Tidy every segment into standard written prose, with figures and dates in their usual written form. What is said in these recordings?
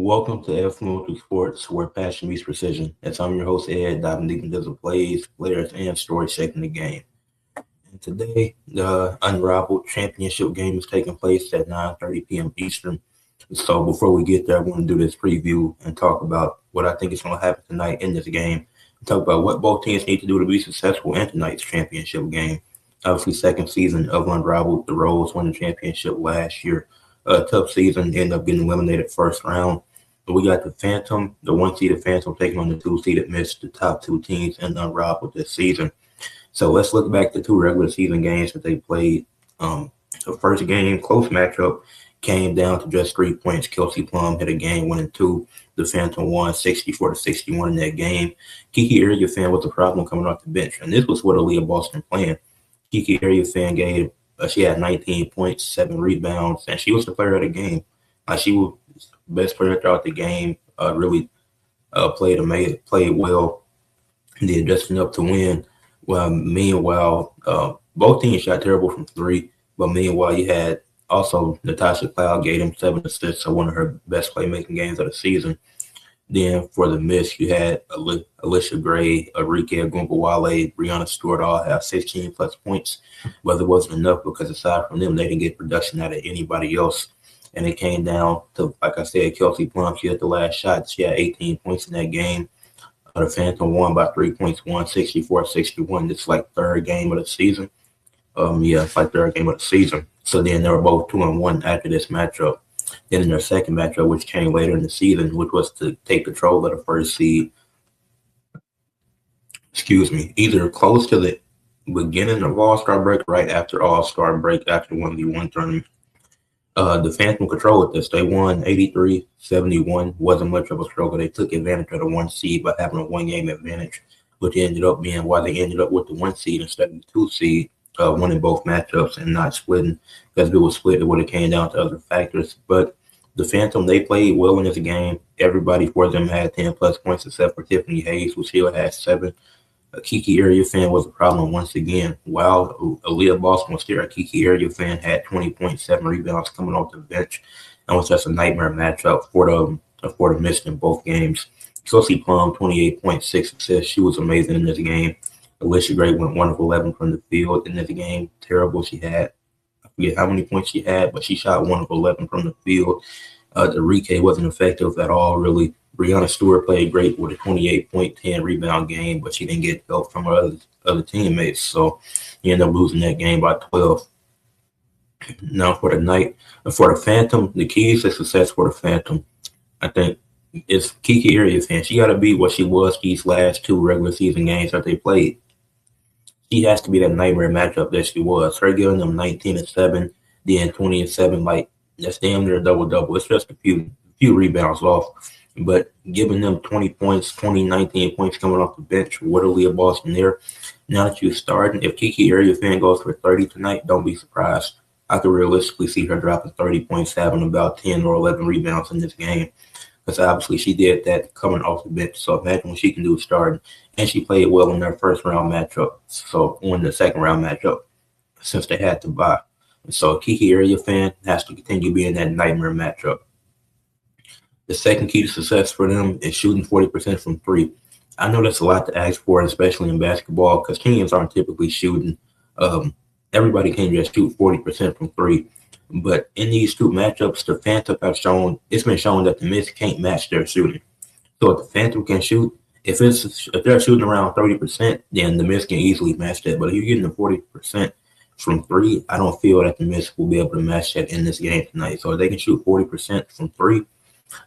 Welcome to Ed Fluential Sports, where passion meets precision. As I'm your host, Ed, diving deep into the plays, players, and stories shaping the game. And today, the Unrivaled Championship game is taking place at 9:30 p.m. Eastern. So before we get there, I want to do this preview and talk about what I think is going to happen tonight in this game. Talk about what both teams need to do to be successful in tonight's championship game. Obviously, second season of Unrivaled. The Rose won the championship last year. A tough season, ended up getting eliminated first round. But we got the Phantom, the one-seeded Phantom taking on the two-seeded Mist, the top two teams in Unrivaled this season. So let's look back to two regular season games that they played. The first game, close matchup, came down to just 3 points. Kelsey Plum hit a game-winning two. The Phantom won 64-61 in that game. Kiki Area fan was the problem coming off the bench, and this was what Aaliyah Boston playing. Kiki Area fan gave she had 19 points, 7 rebounds, and she was the player of the game. She was best player throughout the game. Really played well. Did just enough to win. Well, meanwhile, both teams shot terrible from three. But meanwhile, you had also Natasha Cloud gave him 7 assists, so one of her best playmaking games of the season. Then for the Mist, you had Alicia Gray, Enrique Agumbawale, Brianna Stewart all have 16 plus points, but it wasn't enough because aside from them, they didn't get production out of anybody else. And it came down to, like I said, Kelsey Plum. She had the last shot. She had 18 points in that game. The Phantom won by 3 points, 164-61. It's like third game of the season. It's like third game of the season. So then they were both 2-1 after this matchup. Then in their second matchup, which came later in the season, which was to take control of the first seed, either close to the beginning of All-Star break, right after All-Star break, after the 1v1 tournament. The Phantom controlled this. They won 83-71. Wasn't much of a struggle. They took advantage of the one seed by having a one-game advantage, which ended up being why they ended up with the one seed instead of the two seed. Winning both matchups and not splitting, because if it was split, it would have came down to other factors. But the Phantom, they played well in this game. Everybody for them had 10 plus points except for Tiffany Hayes, who still had 7. Kiki Area fan was a problem once again. While Aaliyah Boston was there, a Kiki Area fan had 20.7 rebounds coming off the bench. And was just a nightmare matchup for the Mist in both games. Kelsey Plum, 28.6 assists. She was amazing in this game. Alicia Gray went 1 of 11 from the field in this game. Terrible. She had, I forget how many points she had, but she shot 1 of 11 from the field. Enrique wasn't effective at all, really. Brianna Stewart played great with a 28.10 rebound game, but she didn't get help from her other teammates. So he ended up losing that game by 12. Now for the Phantom, the keys to success for the Phantom, I think, is Kiki Area fan. She got to be what she was these last 2 regular season games that they played. She has to be that nightmare matchup that she was. Her giving them 19-7, then 20-7, like that's damn near a double-double. It's just a few rebounds off. But giving them 20 points, 19 points coming off the bench, what a Leah Boston there. Now that you're starting, if Kiki Area fan goes for 30 tonight, don't be surprised. I could realistically see her dropping 30 points, having about 10 or 11 rebounds in this game. Because obviously she did that coming off the bench. So imagine what she can do starting. And she played well in their first round matchup. So on the second round matchup, since they had to bye. So Kiki Area fan has to continue being that nightmare matchup. The second key to success for them is shooting 40% from 3. I know that's a lot to ask for, especially in basketball, because teams aren't typically shooting. Everybody can just shoot 40% from 3. But in these 2 matchups, the Phantom have shown, it's been shown that the Mist can't match their shooting. So if the Phantom can shoot, if they're shooting around 30%, then the Mist can easily match that. But if you're getting the 40% from 3, I don't feel that the Mist will be able to match that in this game tonight. So if they can shoot 40% from 3,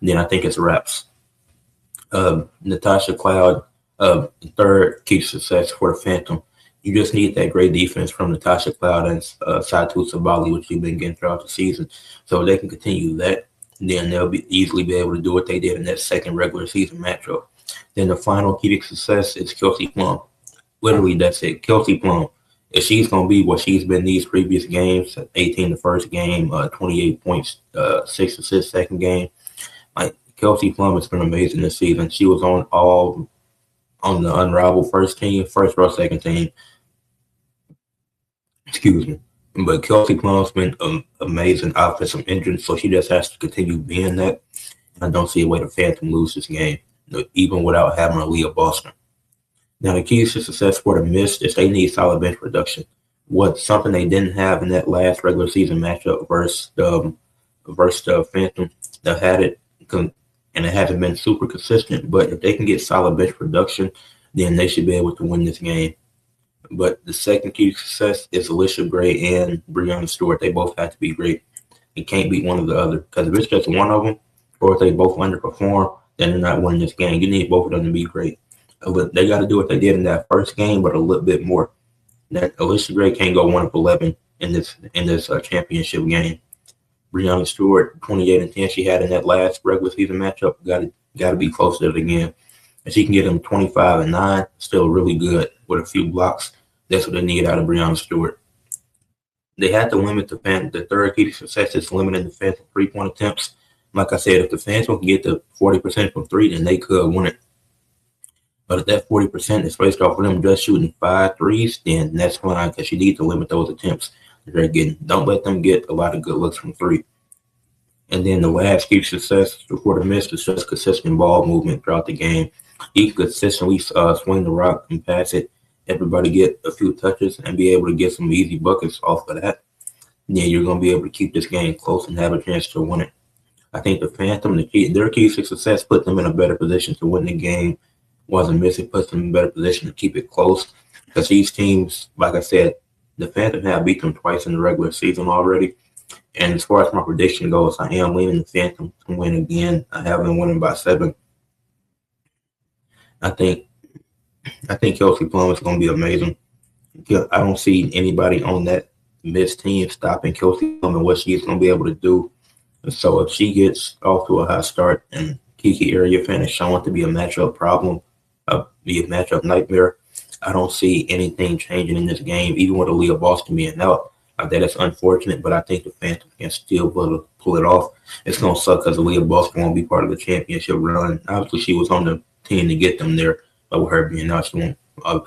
then I think it's wraps. Natasha Cloud, third key to success for the Phantom. You just need that great defense from Natasha Cloud and Satu Sabali, which you've been getting throughout the season. So if they can continue that, then they'll easily be able to do what they did in that second regular season matchup. Then the final key to success is Kelsey Plum. Literally, that's it. Kelsey Plum. If she's going to be what she's been these previous games, 18 the first game, 28 points, 6 assists second game, like Kelsey Plum has been amazing this season. She was on the Unrivaled first team, first or second team. But Kelsey Plum's been amazing offensive engine, so she just has to continue being that. I don't see a way the Phantom lose this game, even without having Aaliyah Boston. Now, the keys to success for the Mist is they need solid bench production. What's something they didn't have in that last regular season matchup versus the Phantom. They had it, and it hasn't been super consistent. But if they can get solid bench production, then they should be able to win this game. But the second key to success is Alicia Gray and Breonna Stewart. They both have to be great. You can't beat one or the other. Because if it's just one of them, or if they both underperform, then they're not winning this game. You need both of them to be great. They got to do what they did in that first game, but a little bit more. That Alicia Gray can't go 1 of 11 in this championship game. Breonna Stewart, 28-10, she had in that last regular season matchup. Got to be close to it again. If she can get them 25-9, still really good with a few blocks. That's what they need out of Breonna Stewart. They had to limit the third key to success is limiting the Phantom 3-point attempts. Like I said, if the Phantom can get to 40% from 3, then they could win it. But if that 40% is based off of them just shooting 5 threes, then that's fine because you need to limit those attempts that they're getting. Don't let them get a lot of good looks from 3. And then the last key to success for the Mist is just consistent ball movement throughout the game. You can consistently swing the rock and pass it. Everybody get a few touches and be able to get some easy buckets off of that. Then you're going to be able to keep this game close and have a chance to win it. I think the Phantom, their key to success put them in a better position to win the game. Wasn't missing, puts them in a better position to keep it close. Because these teams, like I said, the Phantom have beat them twice in the regular season already. And as far as my prediction goes, I am leaning the Phantom to win again. I have them winning by 7. I think Kelsey Plum is going to be amazing. I don't see anybody on that Mist team stopping Kelsey Plum and what she's going to be able to do. And so if she gets off to a hot start and Kiki Area-Fan is shown to be a matchup problem, be a matchup nightmare, I don't see anything changing in this game, even with Aaliyah Boston being out. That is unfortunate, but I think the Phantom can still pull it off. It's going to suck because Aaliyah Boston won't be part of the championship run. Obviously, she was on the team to get them there, but with her being out, she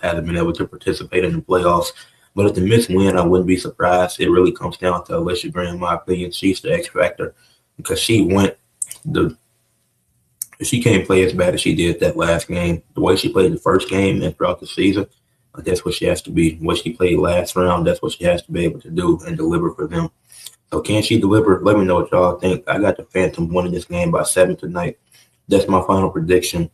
hasn't been able to participate in the playoffs. But if the Mist win, I wouldn't be surprised. It really comes down to Alicia Gray, in my opinion. She's the X factor because she can't play as bad as she did that last game. The way she played the first game and throughout the season, that's what she has to be. What she played last round, that's what she has to be able to do and deliver for them. So can she deliver? Let me know what y'all think. I got the Phantom winning this game by 7 tonight. That's my final prediction.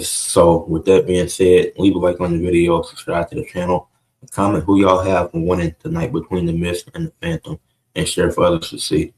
So with that being said, leave a like on the video, subscribe to the channel, comment who y'all have winning tonight between the Mist and the Phantom, and share for others to see.